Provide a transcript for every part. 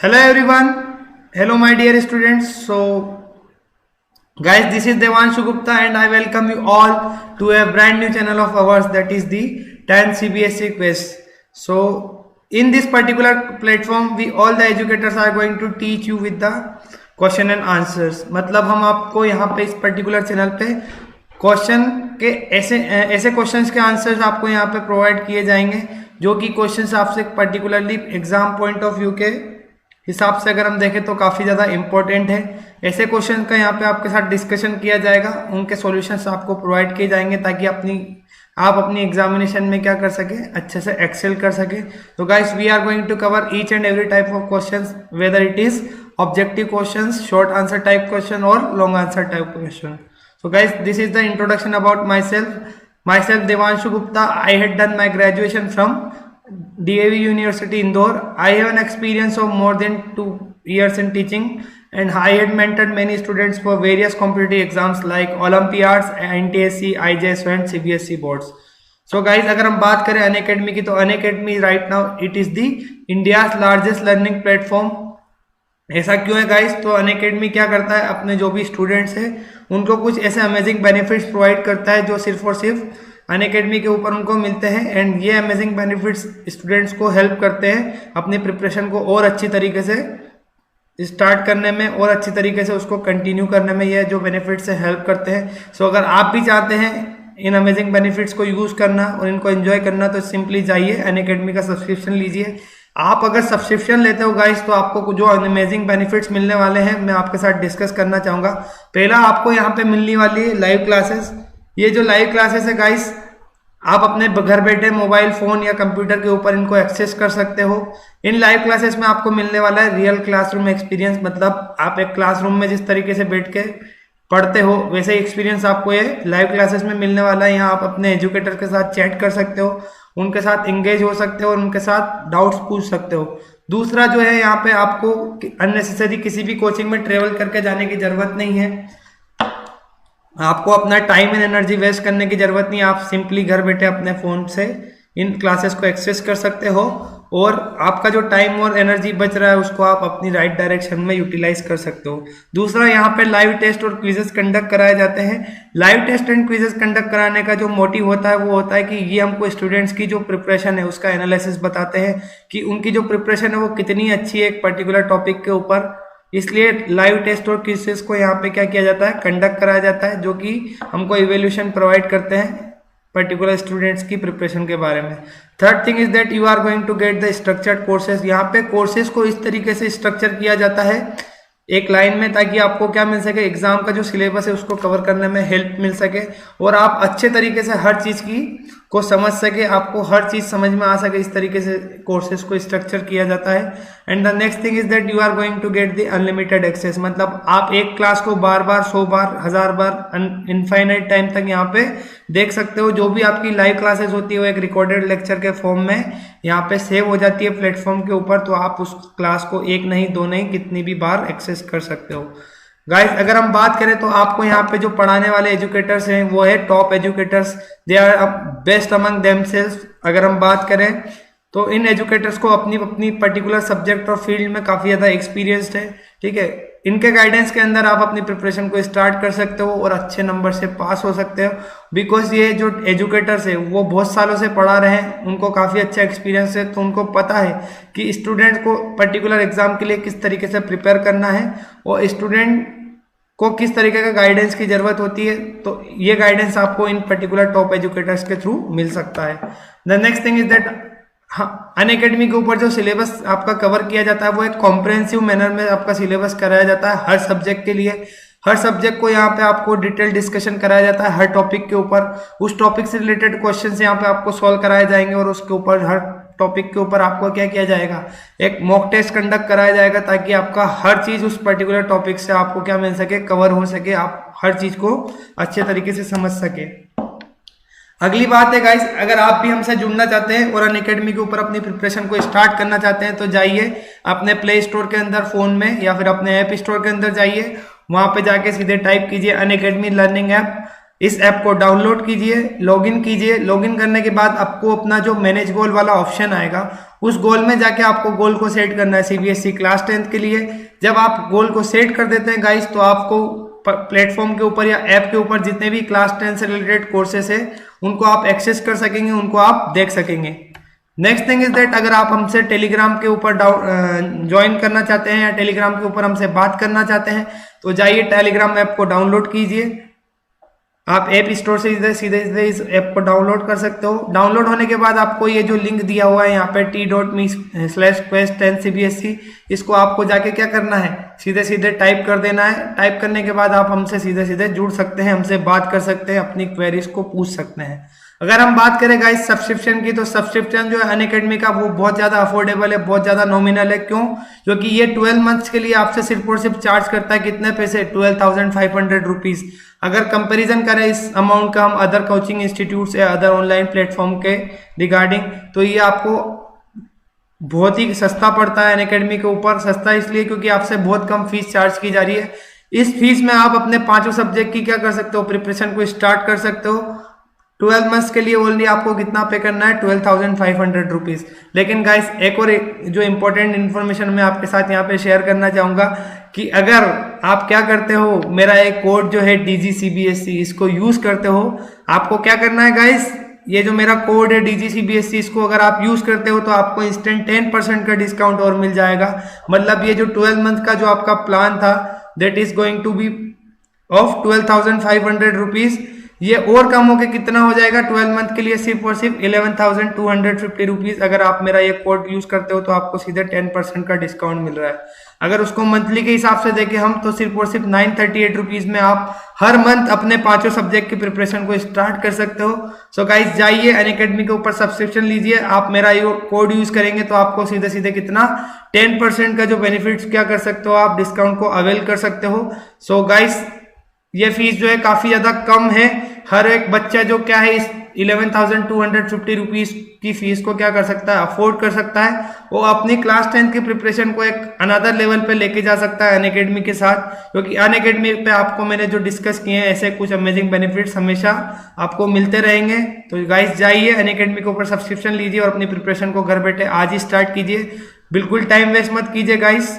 Hello everyone. Hello my dear students. So guys, this is Devanshu Gupta and I welcome you all to a brand new channel of ours, that is the 10th CBSE quiz. So in this particular platform we all the educators are going to teach you with the question and answers. मतलब हम आपको यहाँ पे इस particular channel पे question के ऐसे questions के आंसर्स आपको यहाँ पे प्रोवाइड किए जाएंगे जो कि क्वेश्चंस आपसे particularly exam point of view के हिसाब से अगर हम देखें तो काफ़ी ज़्यादा इंपॉर्टेंट है। ऐसे क्वेश्चन का यहाँ पे आपके साथ डिस्कशन किया जाएगा, उनके सॉल्यूशंस आपको प्रोवाइड किए जाएंगे ताकि आप अपनी एग्जामिनेशन में क्या कर सके, अच्छे से एक्सेल कर सके। तो guys we are going to cover each and every type of questions, whether it is objective questions, short answer type question और long answer type question. So guys, this is the introduction about myself. Myself Devanshu Gupta. I had done my graduation from DAV University Indore. I have an experience of more than 2 years in teaching and I had mentored many students for various competitive exams like Olympiads, NTSC, IJS and CBSE boards. So guys, अगर हम बात करें Unacademy की तो Unacademy right now it is the India's largest learning platform. ऐसा क्यों है guys? तो अनअकैडमी क्या करता है, अपने जो भी स्टूडेंट्स हैं उनको कुछ ऐसे अमेजिंग बेनिफिट्स प्रोवाइड करता है जो सिर्फ और सिर्फ अनअकैडमी के ऊपर उनको मिलते हैं। एंड ये अमेजिंग बेनिफिट्स स्टूडेंट्स को हेल्प करते हैं अपनी प्रिपरेशन को और अच्छी तरीके से स्टार्ट करने में और अच्छी तरीके से उसको कंटिन्यू करने में ये जो बेनिफिट्स है हेल्प करते हैं। सो अगर आप भी चाहते हैं इन अमेजिंग बेनिफिट्स को यूज़ करना और इनको एंजॉय करना तो सिंपली जाइए अनअकैडमी का सब्सक्रिप्शन लीजिए। आप अगर सब्सक्रिप्शन लेते हो गाइस तो आपको जो अमेजिंग बेनिफिट्स मिलने वाले हैं मैं आपके साथ डिस्कस करना चाहूँगा। पहला, आपको यहाँ पे मिलने वाली है लाइव क्लासेस। ये जो लाइव क्लासेस है गाइस, आप अपने घर बैठे मोबाइल फ़ोन या कंप्यूटर के ऊपर इनको एक्सेस कर सकते हो। इन लाइव क्लासेस में आपको मिलने वाला है रियल क्लासरूम एक्सपीरियंस, मतलब आप एक क्लासरूम में जिस तरीके से बैठ के पढ़ते हो वैसे ही एक्सपीरियंस आपको ये लाइव क्लासेस में मिलने वाला है। यहाँ आप अपने एजुकेटर के साथ चैट कर सकते हो, उनके साथ इंगेज हो सकते हो और उनके साथ डाउट्स पूछ सकते हो। दूसरा जो है, यहाँ पे आपको अननेसेसरी किसी भी कोचिंग में ट्रेवल करके जाने की ज़रूरत नहीं है, आपको अपना टाइम एंड एनर्जी वेस्ट करने की ज़रूरत नहीं है। आप सिंपली घर बैठे अपने फ़ोन से इन क्लासेस को एक्सेस कर सकते हो और आपका जो टाइम और एनर्जी बच रहा है उसको आप अपनी राइट डायरेक्शन में यूटिलाइज कर सकते हो। दूसरा, यहाँ पे लाइव टेस्ट और क्विजेस कंडक्ट कराए जाते हैं। Live test and quizzes conduct कराने का जो मोटिव होता है वो होता है कि ये हमको स्टूडेंट्स की जो प्रिपरेशन है उसका एनालिसिस बताते हैं कि उनकी जो प्रिपरेशन है वो कितनी अच्छी है एक पर्टिकुलर टॉपिक के ऊपर। इसलिए लाइव टेस्ट और क्विजेस को यहाँ पे क्या किया जाता है, कंडक्ट कराया जाता है, जो कि हमको इवेल्यूशन प्रोवाइड करते हैं पर्टिकुलर स्टूडेंट्स की प्रिपरेशन के बारे में। Third thing is that you are going to get the structured courses. यहाँ पे कोर्सेज को इस तरीके से स्ट्रक्चर किया जाता है एक लाइन में ताकि आपको क्या मिल सके, एग्जाम का जो सिलेबस है उसको कवर करने में हेल्प मिल सके और आप अच्छे तरीके से हर चीज़ को समझ सके, आपको हर चीज़ समझ में आ सके। इस तरीके से कोर्सेज को स्ट्रक्चर किया जाता है। And the next thing is that you are going to get the unlimited access, मतलब आप एक क्लास को बार बार 100 बार 1000 बार इनफाइनाइट टाइम तक यहाँ पे देख सकते हो। जो भी आपकी लाइव क्लासेस होती है वो एक रिकॉर्डेड लेक्चर के फॉर्म में यहाँ पे सेव हो जाती है प्लेटफॉर्म के ऊपर, तो आप उस क्लास को एक नहीं दो नहीं कितनी भी बार एक्सेस कर सकते हो। गाइस अगर हम बात करें तो आपको यहाँ पे जो पढ़ाने वाले एजुकेटर्स हैं वो है top educators, they are best among themselves. अगर हम बात करें तो इन एजुकेटर्स को अपनी अपनी पर्टिकुलर सब्जेक्ट और फील्ड में काफ़ी ज़्यादा एक्सपीरियंस्ड है, ठीक है। इनके गाइडेंस के अंदर आप अपनी प्रिपरेशन को स्टार्ट कर सकते हो और अच्छे नंबर से पास हो सकते हो, बिकॉज ये जो एजुकेटर्स है वो बहुत सालों से पढ़ा रहे हैं, उनको काफ़ी अच्छा एक्सपीरियंस है, तो उनको पता है कि स्टूडेंट को पर्टिकुलर एग्जाम के लिए किस तरीके से प्रिपेयर करना है और स्टूडेंट को किस तरीके का गाइडेंस की ज़रूरत होती है। तो ये गाइडेंस आपको इन पर्टिकुलर टॉप एजुकेटर्स के थ्रू मिल सकता है। The next thing is that Unacademy के ऊपर जो सिलेबस आपका कवर किया जाता है वो एक कॉम्प्रिहेंसिव मैनर में आपका सिलेबस कराया जाता है हर सब्जेक्ट के लिए। हर सब्जेक्ट को यहाँ पे आपको डिटेल डिस्कशन कराया जाता है हर टॉपिक के ऊपर, उस टॉपिक से रिलेटेड क्वेश्चंस यहाँ पे आपको सॉल्व कराए जाएंगे और उसके ऊपर हर टॉपिक के ऊपर आपको क्या किया जाएगा, एक मॉक टेस्ट कंडक्ट कराया जाएगा ताकि आपका हर चीज़ उस पर्टिकुलर टॉपिक से आपको क्या मिल सके, कवर हो सके, आप हर चीज़ को अच्छे तरीके से समझ सके। अगली बात है गाइस, अगर आप भी हमसे जुड़ना चाहते हैं और अनअकैडमी के ऊपर अपनी प्रिपरेशन को स्टार्ट करना चाहते हैं तो जाइए अपने प्ले स्टोर के अंदर फ़ोन में या फिर अपने ऐप स्टोर के अंदर जाइए, वहाँ पे जाके सीधे टाइप कीजिए अनअकैडमी लर्निंग ऐप। इस ऐप को डाउनलोड कीजिए, लॉगिन कीजिए। लॉगिन करने के बाद आपको अपना जो मैनेज गोल वाला ऑप्शन आएगा, उस गोल में जाके आपको गोल को सेट करना है सीबीएसई क्लास 10th के लिए। जब आप गोल को सेट कर देते हैं गाइस, तो आपको प्लेटफॉर्म के ऊपर या ऐप के ऊपर जितने भी क्लास 10 से रिलेटेड कोर्सेस है उनको आप एक्सेस कर सकेंगे, उनको आप देख सकेंगे। नेक्स्ट थिंग इज दैट, अगर आप हमसे टेलीग्राम के ऊपर ज्वाइन करना चाहते हैं या टेलीग्राम के ऊपर हमसे बात करना चाहते हैं, तो जाइए टेलीग्राम ऐप को डाउनलोड कीजिए। आप ऐप स्टोर से सीधे इस ऐप को डाउनलोड कर सकते हो। डाउनलोड होने के बाद आपको ये जो लिंक दिया हुआ है यहाँ पे t.me/quest10cbsc, इसको आपको जाके क्या करना है, सीधे टाइप कर देना है। टाइप करने के बाद आप हमसे सीधे जुड़ सकते हैं, हमसे बात कर सकते हैं, अपनी क्वेरीज को पूछ सकते हैं। अगर हम बात करें गाइस सब्सक्रिप्शन की, तो सब्सक्रिप्शन जो है अनअकैडमी का वो बहुत ज्यादा अफोर्डेबल है, बहुत ज्यादा नॉमिनल है। क्यों? क्योंकि ये 12 मंथ्स के लिए आपसे सिर्फ और सिर्फ चार्ज करता है कितने पैसे, 12,500 रुपीज। अगर कंपैरिजन करें इस अमाउंट का हम अदर कोचिंग इंस्टीट्यूट या अदर ऑनलाइन प्लेटफॉर्म के रिगार्डिंग, तो ये आपको बहुत ही सस्ता पड़ता है अनअकैडमी के ऊपर। सस्ता इसलिए क्योंकि आपसे बहुत कम फीस चार्ज की जा रही है। इस फीस में आप अपने 5 सब्जेक्ट की क्या कर सकते हो, प्रिपरेशन को स्टार्ट कर सकते हो। 12 मंथ्स के लिए ओनली आपको कितना पे करना है, 12,500 रुपीज। लेकिन गाइस एक और जो इंपॉर्टेंट इन्फॉर्मेशन मैं आपके साथ यहाँ पे शेयर करना चाहूंगा कि अगर आप क्या करते हो, मेरा एक कोड जो है DGCBSC, इसको यूज करते हो, आपको क्या करना है गाइस, ये जो मेरा कोड है DGCBSC, इसको अगर आप यूज करते हो तो आपको इंस्टेंट 10% का डिस्काउंट और मिल जाएगा। मतलब ये जो 12 मंथ का जो आपका प्लान था, that is going to be of 12,500 rupees, ये और कम होकर कितना हो जाएगा 12 मंथ के लिए, सिर्फ और सिर्फ 11,250 रुपीज। अगर आप मेरा ये कोड यूज करते हो तो आपको सीधे 10% का डिस्काउंट मिल रहा है। अगर उसको मंथली के हिसाब से देखें हम, तो सिर्फ और सिर्फ 938 रुपीज में आप हर मंथ अपने 5 सब्जेक्ट की प्रिपरेशन को स्टार्ट कर सकते हो। सो गाइस जाइए अनअकैडमी के ऊपर सब्सक्रिप्शन लीजिए। आप मेरा ये कोड यूज करेंगे तो आपको सीधे कितना 10% का जो बेनिफिट्स क्या कर सकते हो, आप डिस्काउंट को अवेल कर सकते हो। सो गाइस ये फीस जो है काफी ज्यादा कम है। हर एक बच्चा जो क्या है इस 11,250 रुपीज की फीस को क्या कर सकता है, अफोर्ड कर सकता है। वो अपनी क्लास 10 की प्रिपरेशन को एक अनदर लेवल पे लेके जा सकता है अनअकैडमी के साथ, क्योंकि अनअकैडमी पे आपको मैंने जो डिस्कस किए हैं ऐसे कुछ अमेजिंग बेनिफिट्स हमेशा आपको मिलते रहेंगे। तो गाइस जाइए अनअकैडमी के ऊपर सब्सक्रिप्शन लीजिए और अपनी प्रिपरेशन को घर बैठे आज ही स्टार्ट कीजिए। बिल्कुल टाइम वेस्ट मत कीजिए guys.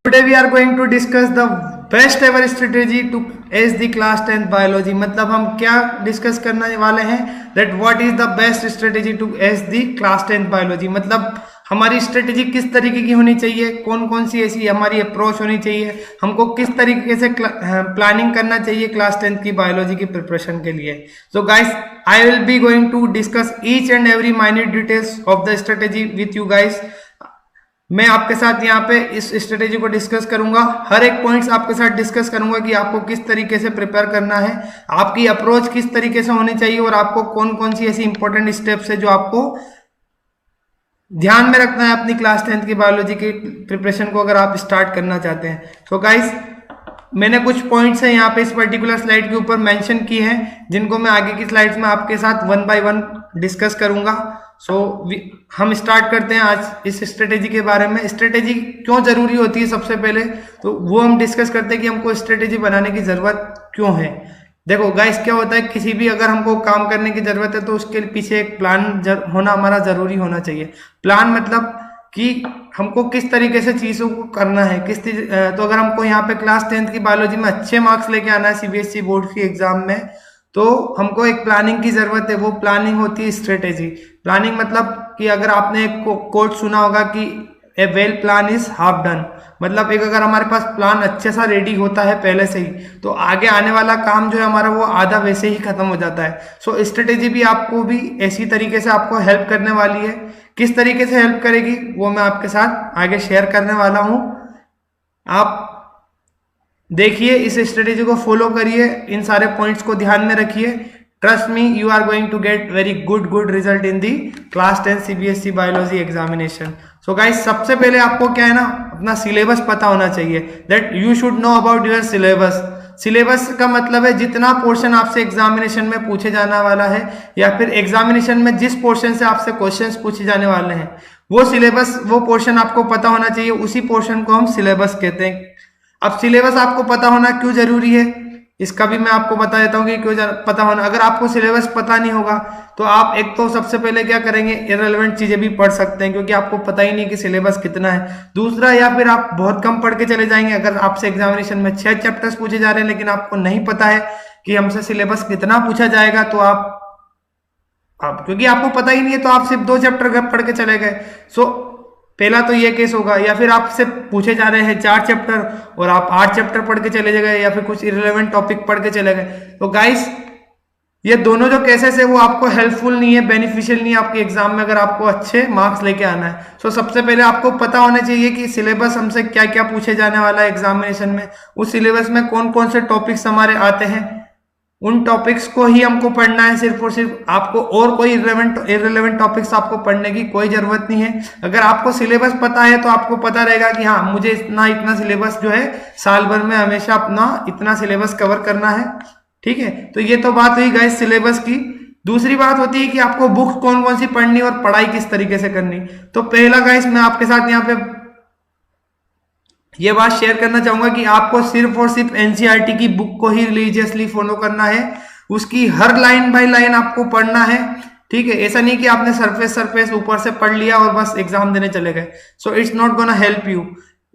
Today we are going to discuss the best ever strategy to ace the class 10th biology। मतलब हम क्या डिस्कस करने वाले हैं, that what is the best strategy to ace the class 10th biology। मतलब हमारी स्ट्रेटेजी किस तरीके की होनी चाहिए, कौन कौन सी ऐसी हमारी अप्रोच होनी चाहिए, हमको किस तरीके से प्लानिंग करना चाहिए क्लास 10th की बायोलॉजी की प्रिपरेशन के लिए। So guys I will be going to discuss each and every minute details of the strategy with you guys. मैं आपके साथ यहाँ पे इस स्ट्रेटेजी को डिस्कस करूंगा, हर एक पॉइंट्स आपके साथ डिस्कस करूंगा कि आपको किस तरीके से प्रिपेयर करना है, आपकी अप्रोच किस तरीके से होनी चाहिए और आपको कौन कौन सी ऐसी इंपॉर्टेंट स्टेप्स है जो आपको ध्यान में रखना है अपनी क्लास 10th की बायोलॉजी की प्रिपरेशन को अगर आप स्टार्ट करना चाहते हैं। तो गाइस मैंने कुछ पॉइंट्स हैं यहाँ पे इस पर्टिकुलर स्लाइड के ऊपर मेंशन किए हैं, जिनको मैं आगे की स्लाइड्स में आपके साथ 1 बाय 1 डिस्कस करूंगा। हम स्टार्ट करते हैं आज इस स्ट्रेटेजी के बारे में। स्ट्रेटेजी क्यों जरूरी होती है, सबसे पहले तो वो हम डिस्कस करते हैं कि हमको स्ट्रेटेजी बनाने की जरूरत क्यों है। देखो गाइस क्या होता है, किसी भी अगर हमको काम करने की जरूरत है तो उसके पीछे एक प्लान होना हमारा जरूरी होना चाहिए। प्लान मतलब कि हमको किस तरीके से चीजों को करना है, तो अगर हमको यहाँ पे क्लास 10th की बायोलॉजी में अच्छे मार्क्स लेके आना है सीबीएसई बोर्ड की एग्जाम में, तो हमको एक प्लानिंग की जरूरत है। वो प्लानिंग होती है स्ट्रेटेजी। प्लानिंग मतलब कि अगर आपने एक कोट सुना होगा कि a well plan is half done, मतलब एक अगर हमारे पास प्लान अच्छे सा रेडी होता है पहले से ही, तो आगे आने वाला काम जो है हमारा वो आधा वैसे ही खत्म हो जाता है। सो स्ट्रेटेजी भी आपको भी ऐसी तरीके से आपको हेल्प करने वाली है। किस तरीके से हेल्प करेगी वो मैं आपके साथ आगे शेयर करने वाला हूं। आप देखिए, इस स्ट्रेटेजी को फॉलो करिए, इन सारे पॉइंट्स को ध्यान में रखिए। Trust me, you are going to get very good result in the class 10 CBSE biology examination. So guys सबसे पहले आपको क्या है ना, अपना सिलेबस पता होना चाहिए। That you should know about your syllabus. Syllabus का मतलब है जितना पोर्शन आपसे एग्जामिनेशन में पूछे जाने वाला है, या फिर एग्जामिनेशन में जिस पोर्शन से आपसे क्वेश्चंस पूछे जाने वाले हैं वो सिलेबस, वो पोर्शन आपको पता होना चाहिए, उसी पोर्शन को हम सिलेबस कहते हैं। अब सिलेबस आपको पता होना क्यों जरूरी है, इसका भी मैं आपको बता देता हूँ कि क्यों पता होना। अगर आपको सिलेबस पता नहीं होगा तो आप एक तो सबसे पहले क्या करेंगे, इररिलेवेंट चीजें भी पढ़ सकते हैं क्योंकि आपको पता ही नहीं कि सिलेबस कितना है। दूसरा, या फिर आप बहुत कम पढ़ के चले जाएंगे। अगर आपसे एग्जामिनेशन में 6 चैप्टर्स पूछे जा रहे हैं लेकिन आपको नहीं पता है कि हमसे सिलेबस कितना पूछा जाएगा, तो आप क्योंकि आपको पता ही नहीं है तो आप सिर्फ 2 चैप्टर पढ़ के चले गए। सो पहला तो ये केस होगा। या फिर आपसे पूछे जा रहे हैं 4 चैप्टर और आप 8 चैप्टर पढ़ के चले गए, या फिर कुछ इररिलेवेंट टॉपिक पढ़ के चले गए। तो गाइस, ये दोनों जो केसेस है वो आपको हेल्पफुल नहीं है, बेनिफिशियल नहीं है आपके एग्जाम में, अगर आपको अच्छे मार्क्स लेके आना है। सो सबसे पहले आपको पता होना चाहिए कि सिलेबस हमसे क्या क्या पूछे जाने वाला है एग्जामिनेशन में, उस सिलेबस में कौन कौन से टॉपिक्स हमारे आते हैं, उन टॉपिक्स को ही हमको पढ़ना है सिर्फ और सिर्फ। आपको और कोई इररिलेवेंट टॉपिक्स आपको पढ़ने की कोई जरूरत नहीं है। अगर आपको सिलेबस पता है तो आपको पता रहेगा कि हाँ, मुझे इतना सिलेबस जो है साल भर में हमेशा अपना इतना सिलेबस कवर करना है। ठीक है, तो ये तो बात हुई गाइस सिलेबस की। दूसरी बात होती है कि आपको बुक्स कौन कौन सी पढ़नी और पढ़ाई किस तरीके से करनी। तो पहला गाइस, मैं आपके साथ यहाँ पे ये बात शेयर करना चाहूंगा कि आपको सिर्फ और सिर्फ एनसीईआरटी की बुक को ही रिलीजियसली फॉलो करना है, उसकी हर लाइन बाय लाइन आपको पढ़ना है। ठीक है, ऐसा नहीं कि आपने सरफेस ऊपर से पढ़ लिया और बस एग्जाम देने चले गए। So it's not gonna help you.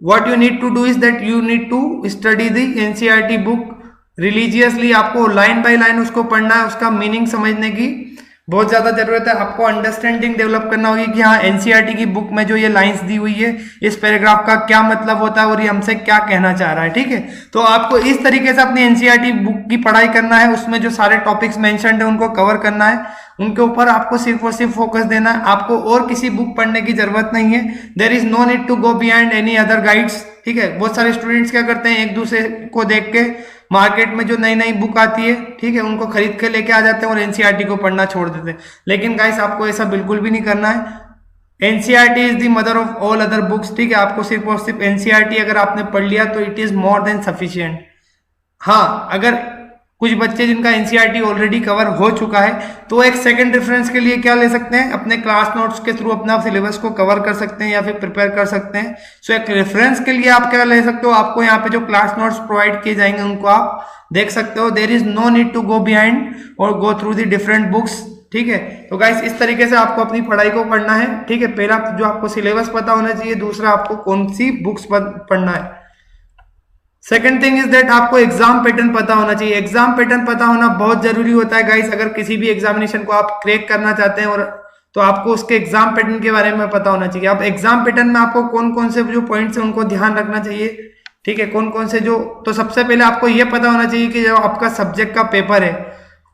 What you need to do is that you need to study the NCERT book religiously. आपको लाइन बाय लाइन उसको पढ़ना है, उसका मीनिंग समझने की बहुत ज्यादा जरूरत है। आपको अंडरस्टैंडिंग डेवलप करना होगी कि हाँ, एनसीईआरटी की बुक में जो ये लाइंस दी हुई है, इस पैराग्राफ का क्या मतलब होता है और ये हमसे क्या कहना चाह रहा है। ठीक है, तो आपको इस तरीके से अपनी एनसीईआरटी बुक की पढ़ाई करना है, उसमें जो सारे टॉपिक्स मेंशन्ड है उनको कवर करना है, उनके ऊपर आपको सिर्फ और सिर्फ फोकस देना है। आपको और किसी बुक पढ़ने की जरूरत नहीं है। There is no need to go behind any other guides. ठीक है, बहुत सारे स्टूडेंट्स क्या करते हैं, एक दूसरे को देख के मार्केट में जो नई नई बुक आती है, ठीक है, उनको खरीद के लेके आ जाते हैं और एनसीईआरटी को पढ़ना छोड़ देते हैं। लेकिन गाइस, आपको ऐसा बिल्कुल भी नहीं करना है। NCERT is the mother of all other books. ठीक है, आपको सिर्फ और सिर्फ एनसीईआरटी अगर आपने पढ़ लिया तो it is more than sufficient. हाँ, अगर कुछ बच्चे जिनका एनसीईआरटी ऑलरेडी कवर हो चुका है तो एक सेकंड रेफरेंस के लिए क्या ले सकते हैं, अपने क्लास नोट्स के थ्रू अपना सिलेबस को कवर कर सकते हैं या फिर प्रिपेयर कर सकते हैं। सो एक रेफरेंस के लिए आप क्या ले सकते हो, आपको यहाँ पे जो क्लास नोट्स प्रोवाइड किए जाएंगे उनको आप देख सकते हो। There is no need to go behind और go through the different books. ठीक है, तो गाइस, इस तरीके से आपको अपनी पढ़ाई को पढ़ना है। ठीक है, पहला जो आपको सिलेबस पता होना चाहिए, दूसरा आपको कौन सी बुक्स पढ़ना है। सेकेंड थिंग इज दैट आपको एग्जाम पैटर्न पता होना चाहिए। एग्जाम पैटर्न पता होना बहुत जरूरी होता है गाइस। अगर किसी भी एग्जामिनेशन को आप क्रैक करना चाहते हैं और तो आपको उसके एग्जाम पैटर्न के बारे में पता होना चाहिए। अब एग्जाम पैटर्न में आपको कौन कौन से जो पॉइंट्स हैं उनको ध्यान रखना चाहिए। ठीक है, कौन कौन से जो, तो सबसे पहले आपको यह पता होना चाहिए कि जो आपका सब्जेक्ट का पेपर है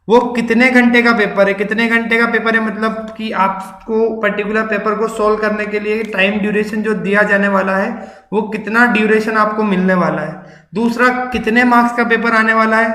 वो कितने घंटे का पेपर है। कितने घंटे का पेपर है मतलब कि आपको पर्टिकुलर पेपर को सोल्व करने के लिए टाइम ड्यूरेशन जो दिया जाने वाला है वो कितना ड्यूरेशन आपको मिलने वाला है। दूसरा, कितने मार्क्स का पेपर आने वाला है।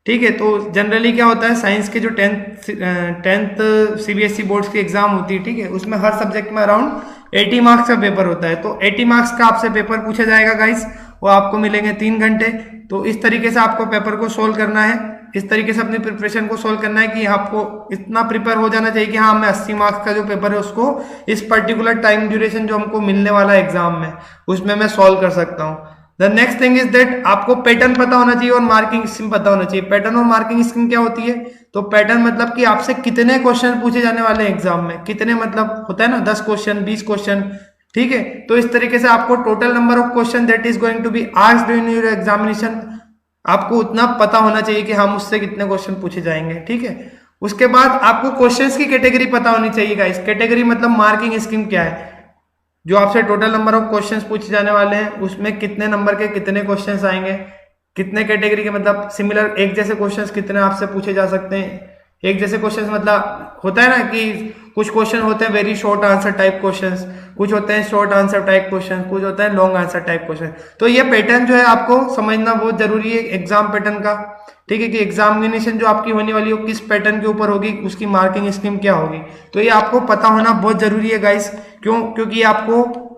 ठीक है, तो जनरली क्या होता है, साइंस के जो टेंथ सीबीएसई बोर्ड्स की एग्जाम होती है, ठीक है, उसमें हर सब्जेक्ट में अराउंड 80 मार्क्स का पेपर होता है। तो 80 मार्क्स का आपसे पेपर पूछा जाएगा गाइस, वो आपको मिलेंगे 3 घंटे। तो इस तरीके से आपको पेपर को सोल्व करना है, इस तरीके से अपनी प्रिपरेशन को सोल्व करना है कि आपको इतना प्रिपेयर हो जाना चाहिए कि हाँ, मैं 80 मार्क्स का जो पेपर है उसको इस पर्टिकुलर टाइम ड्यूरेशन जो हमको मिलने वाला है एग्जाम में, उसमें मैं सोल्व कर सकता हूँ। The next thing is that आपको पैटर्न पता होना चाहिए और मार्किंग स्कीम पता होना चाहिए। पैटर्न और मार्किंग स्कीम क्या होती है, तो पैटर्न मतलब कि आपसे कितने क्वेश्चन पूछे जाने वाले हैं एग्जाम में, कितने मतलब होता है ना 10 क्वेश्चन 20 क्वेश्चन। ठीक है, तो इस तरीके से आपको total number of question that is going to be asked in your examination, आपको उतना पता होना चाहिए कि हम उससे कितने क्वेश्चन पूछे जाएंगे। ठीक है, उसके बाद आपको क्वेश्चंस की कैटेगरी पता होनी चाहिए गाइस। कैटेगरी मतलब मार्किंग स्कीम क्या है, जो आपसे टोटल नंबर ऑफ क्वेश्चंस पूछे जाने वाले हैं उसमें कितने नंबर के कितने क्वेश्चंस आएंगे, कितने कैटेगरी के मतलब सिमिलर एक जैसे क्वेश्चंस कितने आपसे पूछे जा सकते हैं। एक जैसे क्वेश्चंस मतलब होता है ना कि कुछ क्वेश्चन होते हैं very short answer type questions, कुछ होते हैं शॉर्ट आंसर टाइप क्वेश्चन, कुछ होता है लॉन्ग आंसर टाइप क्वेश्चन। तो ये पैटर्न जो है आपको समझना बहुत जरूरी है एग्जाम पैटर्न का। ठीक है, कि एग्जामिनेशन जो आपकी होने वाली हो किस पैटर्न के ऊपर होगी, उसकी मार्किंग स्कीम क्या होगी, तो ये आपको पता होना बहुत जरूरी है गाइस। क्यों, क्योंकि ये आपको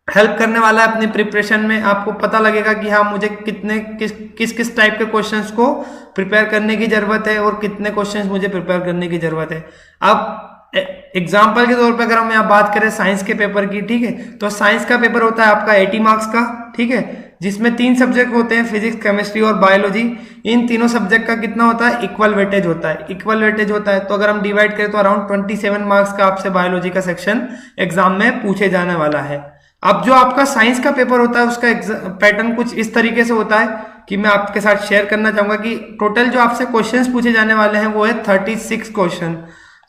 हेल्प करने वाला है अपनी प्रिपरेशन में। आपको पता लगेगा कि हाँ, मुझे कितने किस टाइप के क्वेश्चंस को प्रिपेयर करने की जरूरत है और कितने क्वेश्चंस मुझे प्रिपेयर करने की जरूरत है। अब एग्जाम्पल के तौर पे अगर हम यहाँ बात करें साइंस के पेपर की, ठीक है, तो साइंस का पेपर होता है आपका 80 मार्क्स का, ठीक है, जिसमें 3 सब्जेक्ट होते हैं, फिजिक्स, केमिस्ट्री और बायोलॉजी। इन तीनों सब्जेक्ट का कितना होता है, इक्वल वेटेज होता है, इक्वल वेटेज होता है। तो अगर हम डिवाइड करें तो अराउंड 27 मार्क्स का आपसे बायोलॉजी का सेक्शन एग्जाम में पूछे जाने वाला है। अब जो आपका साइंस का पेपर होता है उसका पैटर्न कुछ इस तरीके से होता है कि मैं आपके साथ शेयर करना चाहूंगा कि टोटल जो आपसे क्वेश्चंस पूछे जाने वाले हैं वो है 36 क्वेश्चन।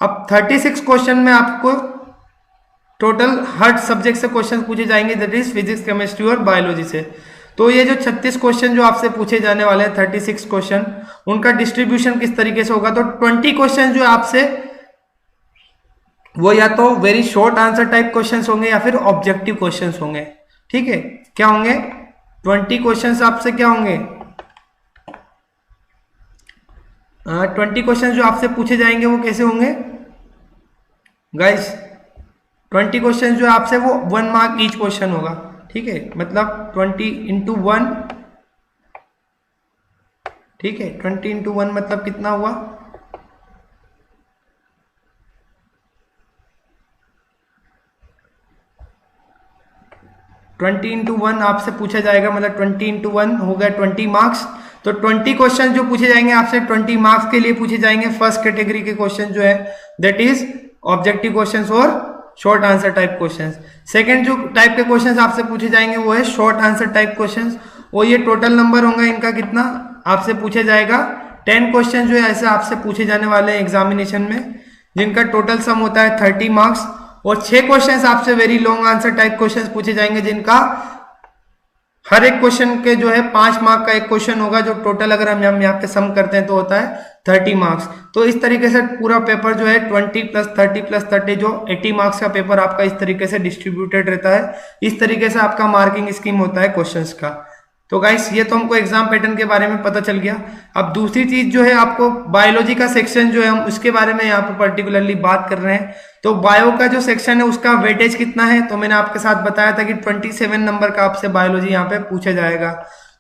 अब 36 क्वेश्चन में आपको टोटल हर सब्जेक्ट से क्वेश्चन पूछे जाएंगे, दैट इज फिजिक्स, केमिस्ट्री और बायोलॉजी से। तो ये जो 36 क्वेश्चन जो आपसे पूछे जाने वाले हैं, 36 क्वेश्चन, उनका डिस्ट्रीब्यूशन किस तरीके से होगा, तो 20 क्वेश्चन जो आपसे वो या तो very short answer type questions होंगे या फिर ऑब्जेक्टिव क्वेश्चंस होंगे, ठीक है। क्या होंगे, 20 क्वेश्चंस आपसे क्या होंगे, 20 क्वेश्चन जो आपसे पूछे जाएंगे वो कैसे होंगे गाइस, 20 क्वेश्चन जो आपसे वो 1 मार्क ईच क्वेश्चन होगा, ठीक है, मतलब 20 इंटू 1, ठीक है, 20 इंटू 1 मतलब कितना हुआ, 20 इंटू 1 आपसे पूछा जाएगा, मतलब 20 इंटू 1 हो गया 20 मार्क्स। तो 20 क्वेश्चन जो पूछे जाएंगे आपसे 20 मार्क्स के लिए पूछे जाएंगे। फर्स्ट कैटेगरी के क्वेश्चन जो है दैट इज ऑब्जेक्टिव क्वेश्चंस और short answer type questions. Second जो टाइप के क्वेश्चंस आपसे पूछे जाएंगे वो है शॉर्ट आंसर टाइप क्वेश्चंस, और ये टोटल नंबर होगा इनका कितना आपसे पूछा जाएगा, 10 क्वेश्चन जो है ऐसे आपसे पूछे जाने वाले हैं एग्जामिनेशन में, जिनका टोटल सम होता है 30 मार्क्स। और 6 क्वेश्चंस आपसे very long answer type questions पूछे जाएंगे, जिनका हर एक क्वेश्चन के जो है 5 मार्क का एक क्वेश्चन होगा, जो टोटल अगर हम यहाँ पे सम करते हैं तो होता है 30 मार्क्स। तो इस तरीके से पूरा पेपर जो है 20 प्लस 30 प्लस 30 जो 80 मार्क्स का पेपर आपका इस तरीके से डिस्ट्रीब्यूटेड रहता है। इस तरीके से आपका मार्किंग स्कीम होता है क्वेश्चंस का। तो गाइस ये तो हमको एग्जाम पैटर्न के बारे में पता चल गया। अब दूसरी चीज जो है आपको बायोलॉजी का सेक्शन जो है हम उसके बारे में यहाँ पर पर्टिकुलरली बात कर रहे हैं। तो बायो का जो सेक्शन है उसका वेटेज कितना है, तो मैंने आपके साथ बताया था कि 27 नंबर का आपसे बायोलॉजी यहाँ पे पूछा जाएगा।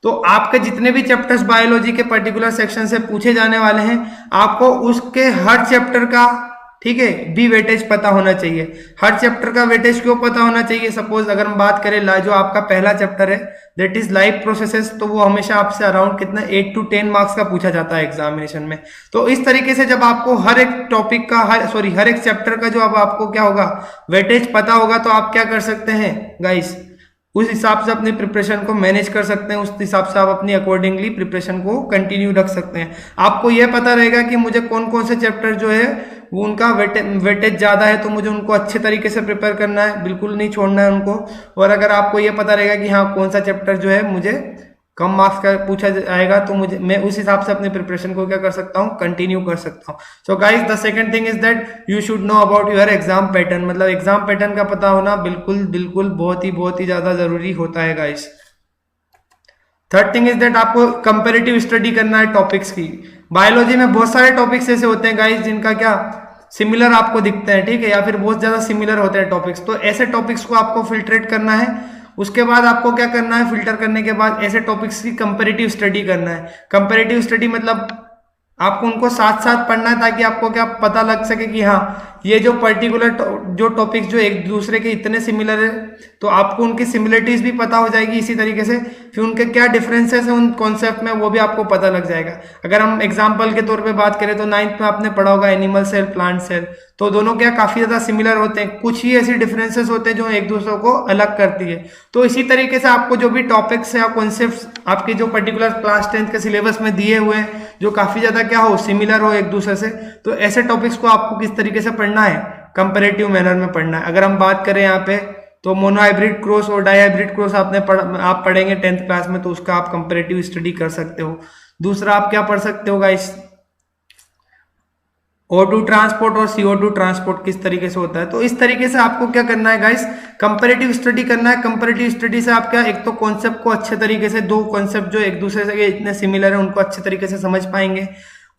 तो आपके जितने भी चैप्टर्स बायोलॉजी के पर्टिकुलर सेक्शन से पूछे जाने वाले हैं, आपको उसके हर चैप्टर का, ठीक है, भी वेटेज पता होना चाहिए। हर चैप्टर का वेटेज क्यों पता होना चाहिए, सपोज अगर हम बात करें जो आपका पहला चैप्टर है दैट इज लाइफ प्रोसेसेस, तो वो हमेशा आपसे अराउंड कितना 8 to 10 मार्क्स का पूछा जाता है एग्जामिनेशन में। तो इस तरीके से जब आपको हर एक टॉपिक का हर एक चैप्टर का जो अब आपको क्या होगा वेटेज पता होगा, तो आप क्या कर सकते हैं गाइस, उस हिसाब से अपनी प्रिपरेशन को मैनेज कर सकते हैं, उस हिसाब से आप अपनी अकॉर्डिंगली प्रिपरेशन को कंटिन्यू रख सकते हैं। आपको यह पता रहेगा कि मुझे कौन कौन से चैप्टर जो है वो उनका वेटेज ज़्यादा है, तो मुझे उनको अच्छे तरीके से प्रिपेयर करना है, बिल्कुल नहीं छोड़ना है उनको। और अगर आपको ये पता रहेगा कि हाँ कौन सा चैप्टर जो है मुझे कम मार्क्स का पूछा जाएगा, तो मैं उस हिसाब से अपने प्रिपरेशन को क्या कर सकता हूँ, कंटिन्यू कर सकता हूँ। So guys the second thing is that you should know about your exam pattern, मतलब एग्जाम पैटर्न का पता होना बिल्कुल बिल्कुल बहुत ही ज़्यादा ज़रूरी होता है guys. Third thing is that आपको कंपेरेटिव स्टडी करना है टॉपिक्स की। बायोलॉजी में बहुत सारे टॉपिक्स ऐसे होते हैं गाइस जिनका क्या सिमिलर आपको दिखते हैं, ठीक है, या फिर बहुत ज्यादा सिमिलर होते हैं टॉपिक्स। तो ऐसे टॉपिक्स को आपको फिल्ट्रेट करना है। उसके बाद आपको क्या करना है, फिल्टर करने के बाद ऐसे टॉपिक्स की कंपेरेटिव स्टडी करना है। कंपेरेटिव स्टडी मतलब आपको उनको साथ साथ पढ़ना है, ताकि आपको क्या पता लग सके कि हाँ ये जो पर्टिकुलर जो टॉपिक्स जो एक दूसरे के इतने सिमिलर है, तो आपको उनकी सिमिलरिटीज भी पता हो जाएगी। इसी तरीके से फिर उनके क्या डिफरेंसेस है उन कॉन्सेप्ट में, वो भी आपको पता लग जाएगा। अगर हम एग्जाम्पल के तौर पे बात करें तो 9th में आपने पढ़ा होगा एनिमल सेल, प्लांट सेल, तो दोनों क्या काफी ज्यादा सिमिलर होते हैं, कुछ ही ऐसी डिफरेंसेस होते हैं जो एक दूसरे को अलग करती है। तो इसी तरीके से आपको जो भी टॉपिक्स या कॉन्सेप्ट आपके जो पर्टिकुलर क्लास 10th के सिलेबस में दिए हुए हैं, जो काफी ज्यादा क्या हो सिमिलर हो एक दूसरे से, तो ऐसे टॉपिक्स को आपको किस तरीके से पढ़ना है, कंपैरेटिव मैनर में पढ़ना है। अगर हम बात करें यहाँ पे तो मोनोहाइब्रिड क्रॉस और डाईहाइब्रिड क्रॉस आप पढ़ेंगे 10th क्लास में, तो उसका आप कंपैरेटिव स्टडी कर सकते हो। दूसरा आप क्या पढ़ सकते हो गाइस, O2 ट्रांसपोर्ट और CO2 ट्रांसपोर्ट किस तरीके से होता है। तो इस तरीके से आपको क्या करना है गाइस, कंपैरेटिव स्टडी करना है। कंपैरेटिव स्टडी से आप क्या एक तो कॉन्सेप्ट को अच्छे तरीके से, दो कॉन्सेप्ट जो एक दूसरे से इतने सिमिलर है उनको अच्छे तरीके से समझ पाएंगे।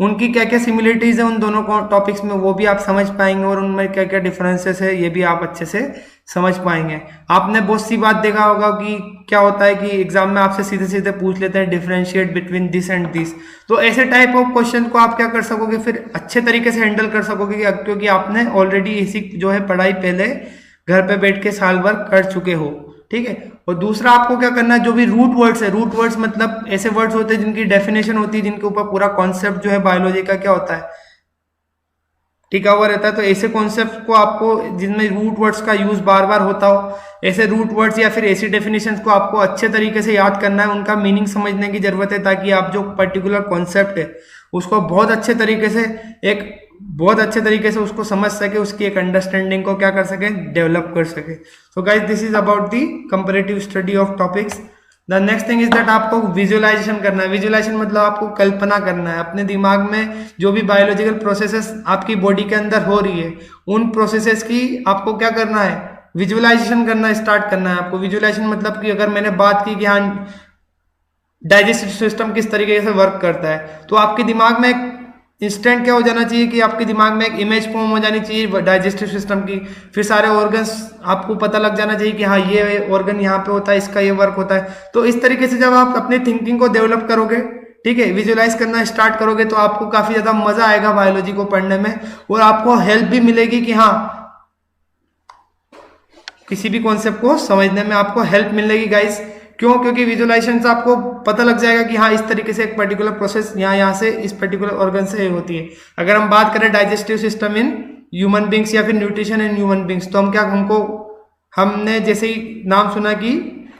उनकी क्या क्या सिमिलरिटीज है उन दोनों टॉपिक्स में वो भी आप समझ पाएंगे, और उनमें क्या क्या डिफरेंसेस है ये भी आप अच्छे से समझ पाएंगे। आपने बहुत सी बात देखा होगा कि क्या होता है कि एग्जाम में आपसे सीधे सीधे पूछ लेते हैं differentiate between this and this, तो ऐसे टाइप ऑफ क्वेश्चन को आप क्या कर सकोगे फिर अच्छे तरीके से हैंडल कर सकोगे, क्योंकि आपने ऑलरेडी इसी जो है पढ़ाई पहले घर पे बैठ के साल भर कर चुके हो, ठीक है। और दूसरा आपको क्या करना है, जो भी रूट वर्ड्स है, रूट वर्ड्स मतलब ऐसे वर्ड्स होते हैं जिनकी डेफिनेशन होती है, जिनके ऊपर पूरा कॉन्सेप्ट जो है बायोलॉजी का क्या होता है टिका हुआ रहता है, तो ऐसे कॉन्सेप्ट को आपको जिनमें रूट वर्ड्स का यूज बार बार होता हो, ऐसे रूट वर्ड्स या फिर ऐसी डेफिनेशंस को आपको अच्छे तरीके से याद करना है, उनका मीनिंग समझने की जरूरत है, ताकि आप जो पर्टिकुलर कॉन्सेप्ट है उसको बहुत अच्छे तरीके से उसको समझ सके, उसकी एक अंडरस्टैंडिंग को क्या कर सके, डेवलप कर सके। So guys this is about the comparative study of topics. The next thing is that आपको विजुअलाइजेशन करना है। विजुअलाइजेशन मतलब आपको कल्पना करना है, अपने दिमाग में जो भी बायोलॉजिकल प्रोसेसेस आपकी बॉडी के अंदर हो रही है उन प्रोसेसेस की आपको क्या करना है, विजुअलाइजेशन करना स्टार्ट करना है आपको। विजुअलाइजेशन मतलब कि अगर मैंने बात की कि हाँ डाइजेस्टिव सिस्टम किस तरीके से वर्क करता है, तो आपके दिमाग में एक इंस्टेंट क्या हो जाना चाहिए कि आपके दिमाग में एक इमेज फॉर्म हो जानी चाहिए डाइजेस्टिव सिस्टम की, फिर सारे ऑर्गन्स आपको पता लग जाना चाहिए कि हाँ ये ऑर्गन यहाँ पे होता है, इसका ये वर्क होता है। तो इस तरीके से जब आप अपनी थिंकिंग को डेवलप करोगे, ठीक है, विजुअलाइज करना स्टार्ट करोगे, तो आपको काफी ज्यादा मजा आएगा बायोलॉजी को पढ़ने में, और आपको हेल्प भी मिलेगी कि हाँ किसी भी कॉन्सेप्ट को समझने में आपको हेल्प मिलेगी गाइस। क्यों? क्योंकि विजुअलाइजेशन से आपको पता लग जाएगा कि हाँ इस तरीके से एक पर्टिकुलर प्रोसेस यहाँ से इस पर्टिकुलर ऑर्गन से होती है। अगर हम बात करें digestive system in human beings या फिर न्यूट्रिशन इन ह्यूमन बींग्स, तो हमने जैसे ही नाम सुना कि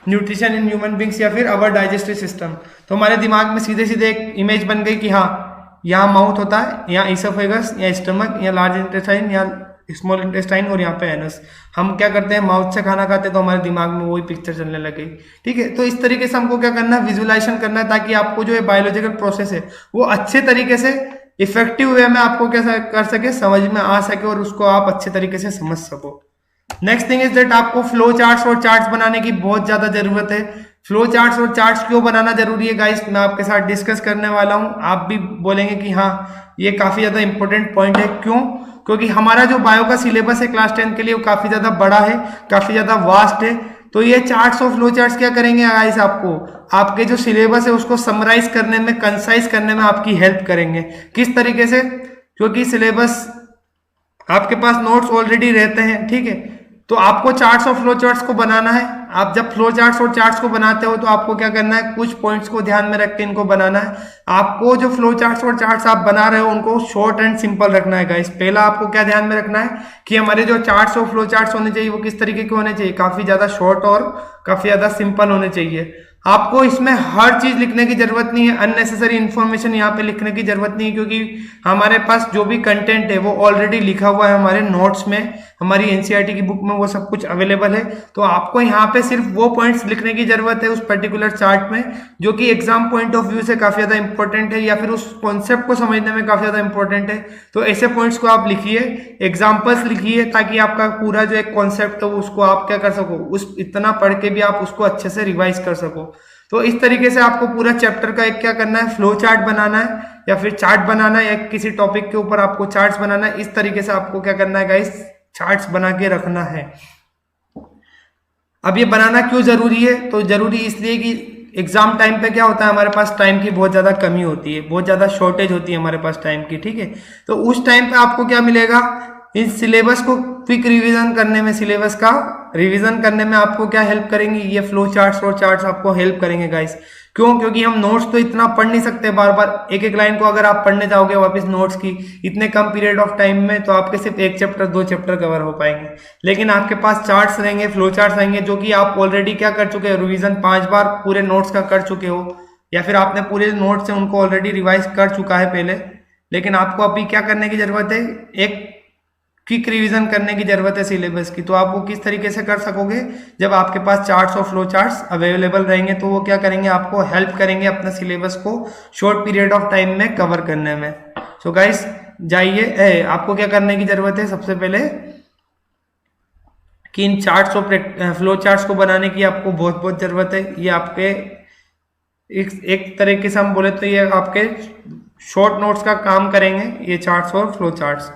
न्यूट्रिशन इन ह्यूमन बींग्स या फिर अवर डाइजेस्टिव सिस्टम, तो हमारे दिमाग में सीधे सीधे एक इमेज बन गई कि हाँ यहाँ माउथ होता है, यहाँ ईसोफेगस, यहाँ स्टमक, यहाँ लार्ज इंटेस्टाइन, यहाँ स्मॉल इंटेस्टाइन, और यहाँ पे एनस। हम क्या करते हैं, माउथ से खाना खाते हैं, तो हमारे दिमाग में वही पिक्चर चलने लगे, ठीक है। तो इस तरीके से हमको क्या करना है, विजुअलाइजेशन करना है, ताकि आपको जो है बायोलॉजिकल प्रोसेस है वो अच्छे तरीके से इफेक्टिव वे में आपको क्या कर सके, समझ में आ सके, और उसको आप अच्छे तरीके से समझ सको। नेक्स्ट थिंग इज दैट आपको फ्लो चार्ट्स और चार्ट्स बनाने की बहुत ज्यादा जरूरत है। फ्लो चार्ट्स और चार्ट्स क्यों बनाना जरूरी है गाइस, मैं आपके साथ डिस्कस करने वाला हूं। आप भी बोलेंगे कि हाँ ये काफी ज्यादा इंपॉर्टेंट पॉइंट है। क्यों? क्योंकि हमारा जो बायो का सिलेबस है क्लास 10 के लिए वो काफी ज्यादा बड़ा है, काफी ज्यादा वास्ट है। तो ये चार्ट्स और फ्लो चार्ट्स क्या करेंगे गाइस, आपको आपके जो सिलेबस है उसको समराइज करने में, कंसाइज करने में आपकी हेल्प करेंगे। किस तरीके से? क्योंकि सिलेबस आपके पास नोट्स ऑलरेडी रहते हैं, ठीक है, तो आपको चार्ट्स और फ्लो चार्ट्स को बनाना है। आप जब फ्लो चार्ट्स और चार्ट्स को बनाते हो तो आपको क्या करना है, कुछ पॉइंट्स को ध्यान में रख के इनको बनाना है। आपको जो फ्लो चार्ट्स और चार्ट्स आप बना रहे हो उनको शॉर्ट एंड सिंपल रखना है गाइस। पहला आपको क्या ध्यान में रखना है कि हमारे जो चार्ट्स और फ्लो चार्ट्स होने चाहिए वो किस तरीके के होने चाहिए, काफी ज्यादा शॉर्ट और काफी ज्यादा सिंपल होने चाहिए। आपको इसमें हर चीज लिखने की जरूरत नहीं है, अननेसेसरी इंफॉर्मेशन यहाँ पे लिखने की जरूरत नहीं है, क्योंकि हमारे पास जो भी कंटेंट है वो ऑलरेडी लिखा हुआ है हमारे नोट्स में, हमारी एनसीईआरटी की बुक में वो सब कुछ अवेलेबल है। तो आपको यहाँ पे सिर्फ वो पॉइंट्स लिखने की जरूरत है उस पर्टिकुलर चार्ट में जो कि एग्जाम पॉइंट ऑफ व्यू से काफी ज्यादा इंपॉर्टेंट है, या फिर उस कॉन्सेप्ट को समझने में काफी ज्यादा इंपॉर्टेंट है। तो ऐसे पॉइंट्स को आप लिखिए, एग्जाम्पल्स लिखिए, ताकि आपका पूरा जो एक कॉन्सेप्ट है उसको आप क्या कर सको, उस इतना पढ़ के भी आप उसको अच्छे से रिवाइज कर सको। तो इस तरीके से आपको पूरा चैप्टर का एक क्या करना है, फ्लो चार्ट बनाना है, या फिर चार्ट बनाना है, या किसी टॉपिक के ऊपर आपको चार्ट्स बनाना है। इस तरीके से आपको क्या करना है गाइस, चार्ट्स बना के रखना है। अब ये बनाना क्यों जरूरी है? तो जरूरी इसलिए कि एग्जाम टाइम पे क्या होता है, हमारे पास टाइम की बहुत ज्यादा कमी होती है, बहुत ज्यादा शॉर्टेज होती है हमारे पास टाइम की, ठीक है। तो उस टाइम पे आपको क्या मिलेगा, इस सिलेबस को क्विक रिवीजन करने में, सिलेबस का रिवीजन करने में आपको क्या हेल्प करेंगी, ये फ्लो चार्ट्स और चार्ट्स आपको हेल्प करेंगे गाइस। क्यों? क्योंकि हम नोट्स तो इतना पढ़ नहीं सकते बार बार, एक एक लाइन को अगर आप पढ़ने जाओगे वापस नोट्स की इतने कम पीरियड ऑफ टाइम में, तो आपके सिर्फ एक चैप्टर 2 चैप्टर कवर हो पाएंगे। लेकिन आपके पास चार्ट्स रहेंगे, फ्लो चार्ट्स रहेंगे, जो कि आप ऑलरेडी क्या कर चुके हो, रिवीजन 5 बार पूरे नोट्स का कर चुके हो, या फिर आपने पूरे नोट्स से उनको ऑलरेडी रिवाइज कर चुका है पहले। लेकिन आपको अभी क्या करने की जरूरत है, एक क्विक रिवीजन करने की जरूरत है सिलेबस की। तो आप वो किस तरीके से कर सकोगे, जब आपके पास चार्ट्स और फ्लो चार्ट्स अवेलेबल रहेंगे, तो वो क्या करेंगे, आपको हेल्प करेंगे अपने सिलेबस को शॉर्ट पीरियड ऑफ टाइम में कवर करने में। सो गाइस जाइए, आपको क्या करने की जरूरत है, सबसे पहले कि इन चार्ट्स और फ्लो चार्ट्स को बनाने की आपको बहुत बहुत जरूरत है। ये आपके एक तरीके से हम बोले तो ये आपके शॉर्ट नोट्स का काम करेंगे, ये चार्ट्स और flow charts.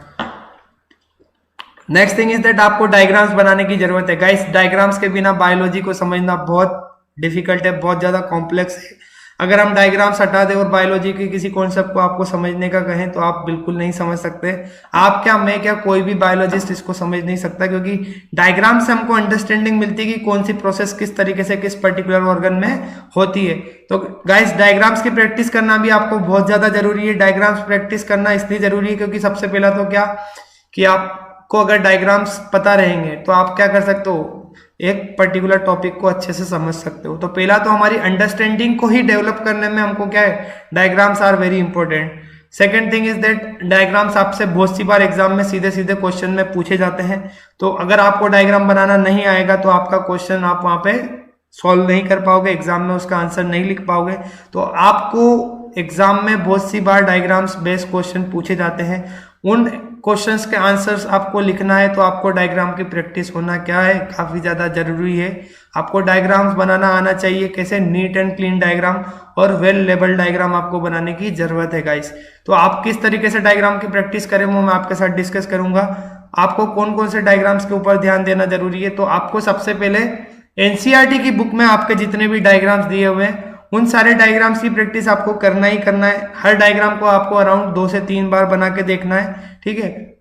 Next thing is that आपको डायग्राम्स बनाने की जरूरत है गाइस। डायग्राम्स के बिना बायोलॉजी को समझना बहुत डिफिकल्ट है, बहुत ज्यादा कॉम्प्लेक्स है। अगर हम डायग्राम्स हटा दें और बायोलॉजी के किसी कॉन्सेप्ट को आपको समझने का कहें तो आप बिल्कुल नहीं समझ सकते। आप क्या, मैं क्या, कोई भी बायोलॉजिस्ट इसको समझ नहीं सकता, क्योंकि डायग्राम से हमको अंडरस्टैंडिंग मिलती है कि कौन सी प्रोसेस किस तरीके से किस पर्टिकुलर ऑर्गन में होती है। तो गाइस डायग्राम्स की प्रैक्टिस करना भी आपको बहुत ज्यादा जरूरी है। डायग्राम्स प्रैक्टिस करना इसलिए जरूरी है क्योंकि सबसे पहला तो क्या कि आपको अगर डायग्राम्स पता रहेंगे तो आप क्या कर सकते हो, एक पर्टिकुलर टॉपिक को अच्छे से समझ सकते हो। तो पहला तो हमारी अंडरस्टैंडिंग को ही डेवलप करने में हमको क्या है, diagrams are very important. Second thing is that diagrams आपसे बहुत सी बार एग्जाम में सीधे सीधे क्वेश्चन में पूछे जाते हैं। तो अगर आपको डायग्राम बनाना नहीं आएगा तो आपका क्वेश्चन आप वहां पे सॉल्व नहीं कर पाओगे, एग्जाम में उसका आंसर नहीं लिख पाओगे। तो आपको एग्जाम में बहुत सी बार डायग्राम्स बेस्ड क्वेश्चन पूछे जाते हैं, उन क्वेश्चंस के आंसर्स आपको लिखना है। तो आपको डायग्राम की प्रैक्टिस होना क्या है, काफी ज्यादा जरूरी है। आपको डायग्राम्स बनाना आना चाहिए, कैसे, नीट एंड क्लीन डायग्राम और वेल लेबल डायग्राम आपको बनाने की जरूरत है गाइस। तो आप किस तरीके से डायग्राम की प्रैक्टिस करें वो मैं आपके साथ डिस्कस करूंगा। आपको कौन कौन से डायग्राम्स के ऊपर ध्यान देना जरूरी है। तो आपको सबसे पहले एनसीईआरटी की बुक में आपके जितने भी डायग्राम्स दिए हुए हैं उन सारे डायग्राम्स की प्रैक्टिस आपको करना ही करना है। हर डायग्राम को आपको अराउंड 2 से 3 बार बना के देखना है, ठीक है।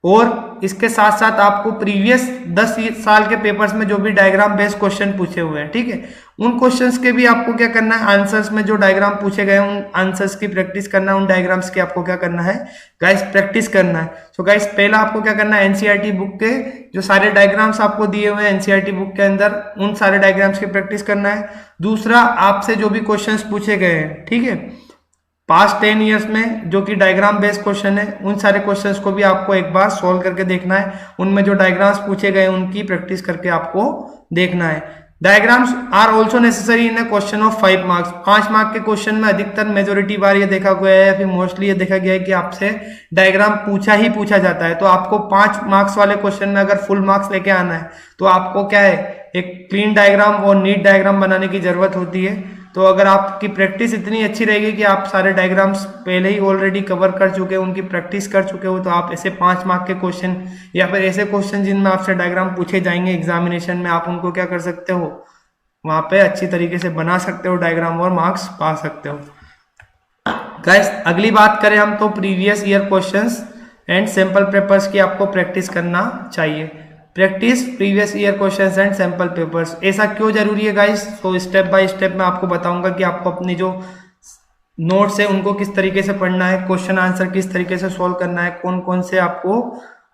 और इसके साथ साथ आपको प्रीवियस 10 साल के पेपर्स में जो भी डायग्राम बेस्ड क्वेश्चन पूछे हुए हैं, ठीक है, उन क्वेश्चंस के भी आपको क्या करना है, आंसर्स में जो डायग्राम पूछे गए उन आंसर्स की प्रैक्टिस करना है, उन डायग्राम्स की आपको क्या करना है गाइस, प्रैक्टिस करना है। सो गाइस पहला आपको क्या करना है, एनसीईआरटी बुक के जो सारे डायग्राम्स आपको दिए हुए हैं एनसीईआरटी बुक के अंदर उन सारे डायग्राम्स की प्रैक्टिस करना है। दूसरा, आपसे जो भी क्वेश्चन पूछे गए हैं, ठीक है, पास्ट 10 ईयर्स में जो कि डायग्राम बेस्ड क्वेश्चन है, उन सारे क्वेश्चंस को भी आपको एक बार सॉल्व करके देखना है। उनमें जो डायग्राम्स पूछे गए उनकी प्रैक्टिस करके आपको देखना है। Diagrams are also necessary in a question of 5 marks. 5 mark के क्वेश्चन में अधिकतर मेजोरिटी बार ये देखा गया है या फिर मोस्टली ये देखा गया है कि आपसे डायग्राम पूछा जाता है। तो आपको 5 मार्क्स वाले क्वेश्चन में अगर फुल मार्क्स लेके आना है तो आपको क्या है, एक क्लीन डायग्राम और नीट डायग्राम बनाने की जरूरत होती है। तो अगर आपकी प्रैक्टिस इतनी अच्छी रहेगी कि आप सारे डायग्राम्स पहले ही ऑलरेडी कवर कर चुके हो, उनकी प्रैक्टिस कर चुके हो, तो आप ऐसे 5 मार्क के क्वेश्चन या फिर ऐसे क्वेश्चन जिनमें आपसे डायग्राम पूछे जाएंगे एग्जामिनेशन में, आप उनको क्या कर सकते हो, वहां पे अच्छी तरीके से बना सकते हो डायग्राम और मार्क्स पा सकते हो। गाइस अगली बात करें हम तो previous year questions and sample papers की आपको प्रैक्टिस करना चाहिए। Practice previous year questions and sample papers. ऐसा क्यों जरूरी है गाइस, तो स्टेप बाय स्टेप मैं आपको बताऊंगा कि आपको अपनी जो नोट्स है उनको किस तरीके से पढ़ना है, क्वेश्चन आंसर किस तरीके से सोल्व करना है, कौन कौन से आपको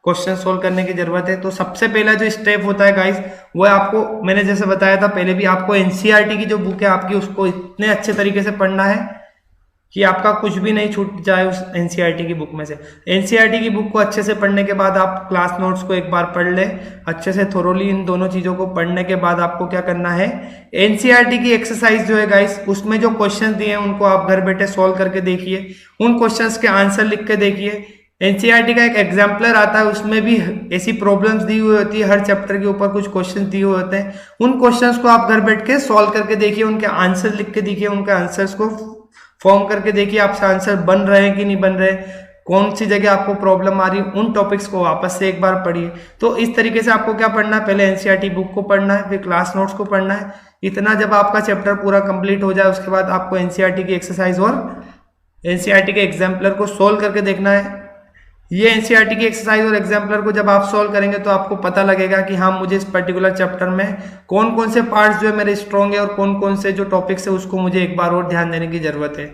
क्वेश्चन सोल्व करने की जरूरत है। तो सबसे पहला जो स्टेप होता है गाइस वो आपको, मैंने जैसे बताया था पहले भी, आपको एनसीईआरटी की जो बुक है आपकी उसको इतने अच्छे तरीके से पढ़ना है कि आपका कुछ भी नहीं छूट जाए उस एनसीईआरटी की बुक में से। एनसीईआरटी की बुक को अच्छे से पढ़ने के बाद आप क्लास नोट्स को एक बार पढ़ लें अच्छे से थोरोली। इन दोनों चीजों को पढ़ने के बाद आपको क्या करना है, एनसीईआरटी की एक्सरसाइज जो है गाइस उसमें जो क्वेश्चन दिए हैं उनको आप घर बैठे सॉल्व करके देखिए, उन क्वेश्चंस के आंसर लिख के देखिए। एनसीईआरटी का एक एग्जाम्पलर आता है, उसमें भी ऐसी प्रॉब्लम्स दी हुई होती है, हर चैप्टर के ऊपर कुछ क्वेश्चन दिए हुए होते हैं। उन क्वेश्चंस को आप घर बैठ के सॉल्व करके देखिए, उनके आंसर लिख के देखिए, उनके आंसर्स को फॉर्म करके देखिए आपसे आंसर बन रहे हैं कि नहीं बन रहे, कौन सी जगह आपको प्रॉब्लम आ रही है, उन टॉपिक्स को वापस से एक बार पढ़िए। तो इस तरीके से आपको क्या पढ़ना है, पहले एनसीईआरटी बुक को पढ़ना है, फिर क्लास नोट्स को पढ़ना है। इतना जब आपका चैप्टर पूरा कंप्लीट हो जाए उसके बाद आपको एनसीईआरटी की एक्सरसाइज और एनसीईआरटी के एग्जाम्पलर को सोल्व करके देखना है। ये एनसीईआरटी की एक्सरसाइज और एग्जाम्पलर को जब आप सॉल्व करेंगे तो आपको पता लगेगा कि हाँ मुझे इस पर्टिकुलर चैप्टर में कौन कौन से पार्ट्स जो है मेरे स्ट्रॉन्ग है और कौन कौन से जो टॉपिक्स है उसको मुझे एक बार और ध्यान देने की जरूरत है।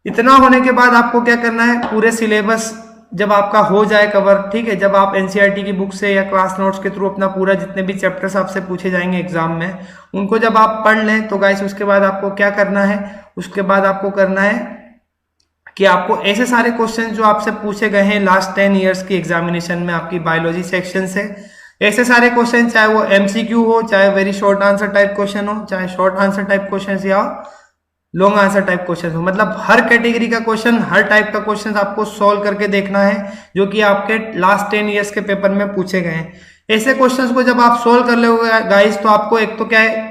इतना होने के बाद आपको क्या करना है, पूरे सिलेबस जब आपका हो जाए कवर, ठीक है, जब आप एनसीईआरटी की बुक से या क्लास नोट्स के थ्रू अपना पूरा जितने भी चैप्टर्स आपसे पूछे जाएंगे एग्जाम में उनको जब आप पढ़ लें तो गाइस उसके बाद आपको क्या करना है, उसके बाद आपको करना है कि आपको ऐसे सारे क्वेश्चन जो आपसे पूछे गए हैं लास्ट 10 ईयर्स की एग्जामिनेशन में आपकी बायोलॉजी सेक्शन से, ऐसे सारे क्वेश्चन चाहे वो एमसीक्यू हो, चाहे very short answer type question हो, चाहे शॉर्ट आंसर टाइप क्वेश्चन या लॉन्ग आंसर टाइप क्वेश्चन हो, मतलब हर कैटेगरी का क्वेश्चन, हर टाइप का क्वेश्चन आपको सॉल्व करके देखना है जो कि आपके लास्ट 10 ईयर्स के पेपर में पूछे गए हैं। ऐसे क्वेश्चंस को जब आप सोल्व कर लोगे गाइस तो आपको एक तो क्या है,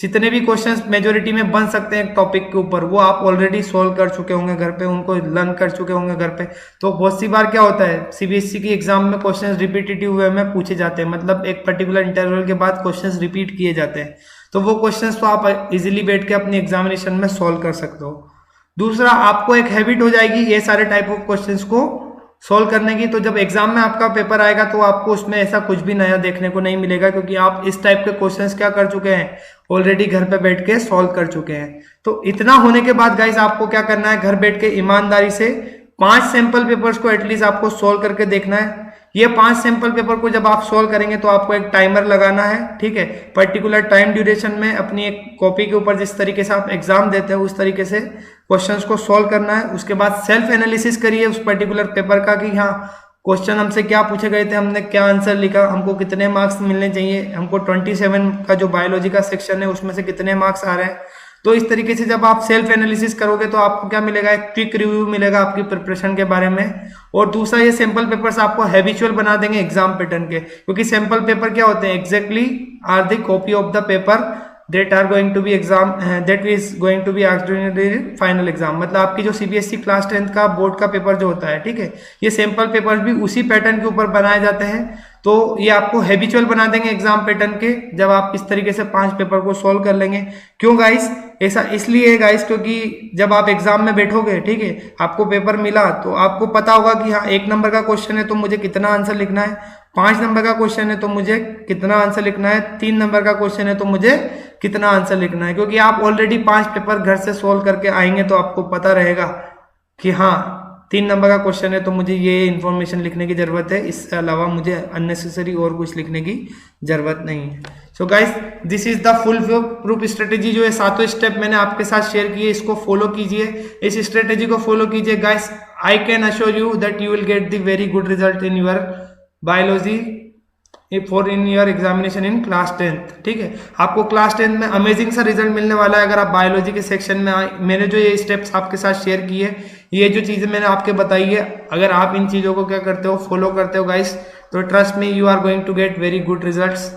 जितने भी क्वेश्चंस मेजोरिटी में बन सकते हैं एक टॉपिक के ऊपर, वो आप ऑलरेडी सॉल्व कर चुके होंगे घर पे, उनको लर्न कर चुके होंगे घर पे। तो बहुत सी बार क्या होता है, सीबीएसई की एग्जाम में क्वेश्चंस रिपीटेटिव वे में पूछे जाते हैं, मतलब एक पर्टिकुलर इंटरवल के बाद क्वेश्चंस रिपीट किए जाते हैं। तो वो क्वेश्चंस तो आप इजीली बैठ के अपनी एग्जामिनेशन में सॉल्व कर सकते हो। दूसरा, आपको एक हैबिट हो जाएगी ये सारे टाइप ऑफ क्वेश्चंस को सॉल्व करने की। तो जब एग्जाम में आपका पेपर आएगा तो आपको उसमें ऐसा कुछ भी नया देखने को नहीं मिलेगा, क्योंकि आप इस टाइप के क्वेश्चंस क्या कर चुके हैं, ऑलरेडी घर पे बैठ के सॉल्व कर चुके हैं। तो इतना होने के बाद गाइस आपको क्या करना है, घर बैठ के ईमानदारी से 5 सैंपल पेपर्स को एटलीस्ट आपको सॉल्व करके देखना है। ये 5 सैंपल पेपर को जब आप सॉल्व करेंगे तो आपको एक टाइमर लगाना है, ठीक है, पर्टिकुलर टाइम ड्यूरेशन में अपनी एक कॉपी के ऊपर जिस तरीके से आप एग्जाम देते हैं उस तरीके से क्वेश्चंस को सॉल्व करना है। उसके बाद सेल्फ एनालिसिस करिए उस पर्टिकुलर पेपर का कि हाँ क्वेश्चन हमसे क्या पूछे गए थे, हमने क्या आंसर लिखा, हमको कितने मार्क्स मिलने चाहिए, हमको 27 का जो बायोलॉजी का सेक्शन है उसमें से कितने मार्क्स आ रहे हैं। तो इस तरीके से जब आप सेल्फ एनालिसिस करोगे तो आपको क्या मिलेगा, एक क्विक रिव्यू मिलेगा आपकी प्रिपरेशन के बारे में। और दूसरा, ये सैंपल पेपर्स आपको हैबिचुअल बना देंगे एग्जाम पैटर्न के, क्योंकि सैंपल पेपर क्या होते हैं, exactly are the copy of the paper that are going to be exam that is going to be asked during the final exam। मतलब आपकी जो सीबीएसई क्लास 10th का बोर्ड का पेपर जो होता है, ठीक है, ये सैंपल पेपर भी उसी पैटर्न के ऊपर बनाए जाते हैं। तो ये आपको हैबिचुअल बना देंगे एग्जाम पैटर्न के जब आप इस तरीके से 5 पेपर को सॉल्व कर लेंगे। क्यों गाइस, ऐसा इसलिए है गाइस क्योंकि जब आप एग्जाम में बैठोगे, ठीक है, आपको पेपर मिला तो आपको पता होगा कि हाँ 1 नंबर का क्वेश्चन है तो मुझे कितना आंसर लिखना है, 5 नंबर का क्वेश्चन है तो मुझे कितना आंसर लिखना है, 3 नंबर का क्वेश्चन है तो मुझे कितना आंसर लिखना है। क्योंकि आप ऑलरेडी 5 पेपर घर से सॉल्व करके आएंगे तो आपको पता रहेगा कि हाँ 3 नंबर का क्वेश्चन है तो मुझे ये इन्फॉर्मेशन लिखने की जरूरत है, इसके अलावा मुझे अननेसेसरी और कुछ लिखने की जरूरत नहीं है। So guys, this is the full proof strategy, जो है 7 स्टेप मैंने आपके साथ शेयर किए, इसको फॉलो कीजिए, इस स्ट्रेटेजी को फॉलो कीजिए guys. I can assure you that you will get the very good result in your biology for in your examination in class 10th। ठीक है, आपको क्लास 10th में अमेजिंग सा रिजल्ट मिलने वाला है अगर आप बायोलॉजी के सेक्शन में आए। मैंने जो ये स्टेप्स आपके साथ शेयर किए, ये जो चीजें मैंने आपके बताई है, अगर आप इन चीजों को क्या करते हो, फॉलो करते हो गाइस, तो trust me you are going to get very good results.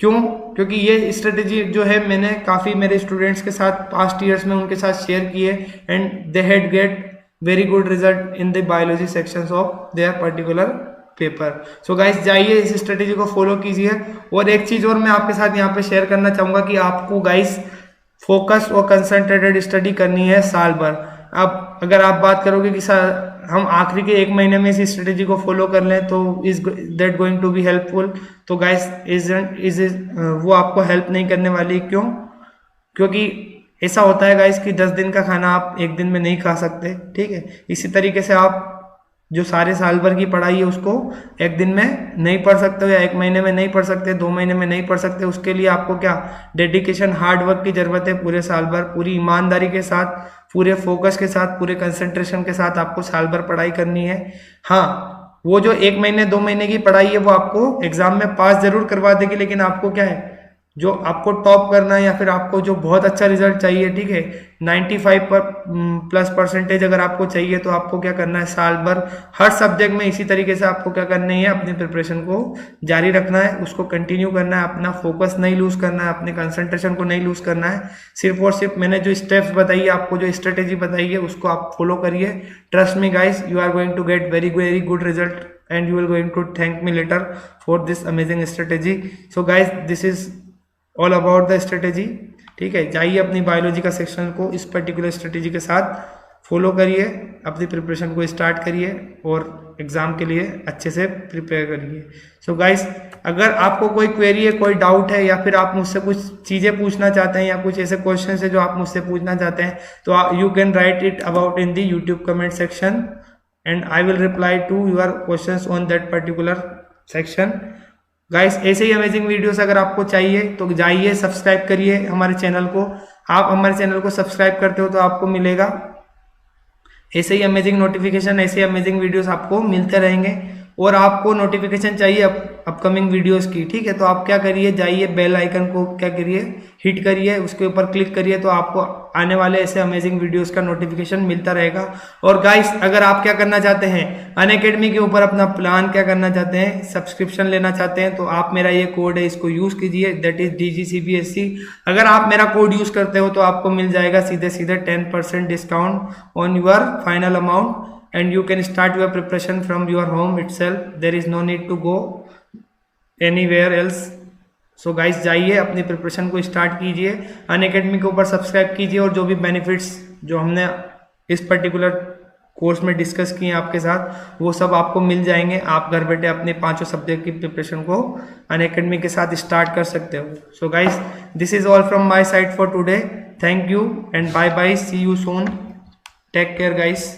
क्यों? क्योंकि ये स्ट्रेटेजी जो है मैंने काफी मेरे स्टूडेंट्स के साथ पास्ट ईयर्स में उनके साथ शेयर किए and they had gate very good result in the biology sections of their particular paper. So guys, जाइए इस स्ट्रेटेजी को फॉलो कीजिए। और एक चीज और मैं आपके साथ यहाँ पे शेयर करना चाहूंगा कि आपको गाइस फोकस और कंसंट्रेटेड स्टडी करनी है साल भर। अब अगर आप बात करोगे कि हम आखिरी के 1 महीने में इस स्ट्रेटेजी को फॉलो कर लें तो is that going to be helpful, तो गाइस वो आपको हेल्प नहीं करने वाली। क्यों? क्योंकि ऐसा होता है गाइस कि 10 दिन का खाना आप 1 दिन में नहीं खा सकते। ठीक है, इसी तरीके से आप जो सारे साल भर की पढ़ाई है उसको 1 दिन में नहीं पढ़ सकते हो, या 1 महीने में नहीं पढ़ सकते, 2 महीने में नहीं पढ़ सकते। उसके लिए आपको क्या डेडिकेशन, हार्ड वर्क की जरूरत है। पूरे साल भर पूरी ईमानदारी के साथ, पूरे फोकस के साथ, पूरे कंसंट्रेशन के साथ आपको साल भर पढ़ाई करनी है। हाँ, वो जो 1 महीने 2 महीने की पढ़ाई है वो आपको एग्जाम में पास जरूर करवा देगी, लेकिन आपको क्या है, जो आपको टॉप करना है या फिर आपको जो बहुत अच्छा रिजल्ट चाहिए, ठीक है, 95+ अगर आपको चाहिए, तो आपको क्या करना है, साल भर हर सब्जेक्ट में इसी तरीके से आपको क्या करनी है, अपनी प्रिपरेशन को जारी रखना है, उसको कंटिन्यू करना है, अपना फोकस नहीं लूज करना है, अपने कंसंट्रेशन को नहीं लूज करना है। सिर्फ और सिर्फ मैंने जो स्टेप्स बताई है आपको, जो स्ट्रेटेजी बताई है, उसको आप फॉलो करिए। Trust me guys, you are going to get very very good result and you will going to thank me later for this amazing strategy. So guys, this is all about the strategy. ठीक है, जाइए अपनी biology का section को इस particular strategy के साथ follow करिए, अपनी प्रिपरेशन को स्टार्ट करिए और एग्जाम के लिए अच्छे से प्रिपेयर करिए। सो गाइस, अगर आपको कोई क्वेरी है, कोई डाउट है, या फिर आप मुझसे कुछ चीज़ें पूछना चाहते हैं, या कुछ ऐसे क्वेश्चन है जो आप मुझसे पूछना चाहते हैं, तो you can write it about in the YouTube comment section and I will reply to your questions on that particular section. Guys, ऐसे ही अमेजिंग वीडियोस अगर आपको चाहिए तो जाइए सब्सक्राइब करिए हमारे चैनल को। आप हमारे चैनल को सब्सक्राइब करते हो तो आपको मिलेगा ऐसे ही अमेजिंग नोटिफिकेशन, ऐसे अमेजिंग वीडियोस आपको मिलते रहेंगे। और आपको नोटिफिकेशन चाहिए अपकमिंग वीडियोस की, ठीक है। तो आप क्या करिए, जाइए बेल आइकन को क्या करिए, हिट करिए, उसके ऊपर क्लिक करिए, तो आपको आने वाले ऐसे अमेजिंग वीडियोस का नोटिफिकेशन मिलता रहेगा। और गाइस अगर आप क्या करना चाहते हैं, अनअकैडमी के ऊपर अपना प्लान क्या करना चाहते हैं, सब्सक्रिप्शन लेना चाहते हैं, तो आप मेरा ये कोड है इसको यूज कीजिए, दैट इज DGCBSC। अगर आप मेरा कोड यूज करते हो तो आपको मिल जाएगा सीधे सीधे 10% discount on your final amount, and you can start your preparation from your home itself. There is no need to go anywhere else. So guys जाइए अपनी प्रिपरेशन को स्टार्ट कीजिए, अनअकैडमी के ऊपर सब्सक्राइब कीजिए, और जो भी बेनिफिट्स जो हमने इस पर्टिकुलर कोर्स में डिस्कस किए आपके साथ वो सब आपको मिल जाएंगे। आप घर बैठे अपने 5 सब्जेक्ट की प्रिपरेशन को अनअकैडमी के साथ स्टार्ट कर सकते हो। So guys this is all from my side for today. Thank you and bye bye, see you soon, take care guys.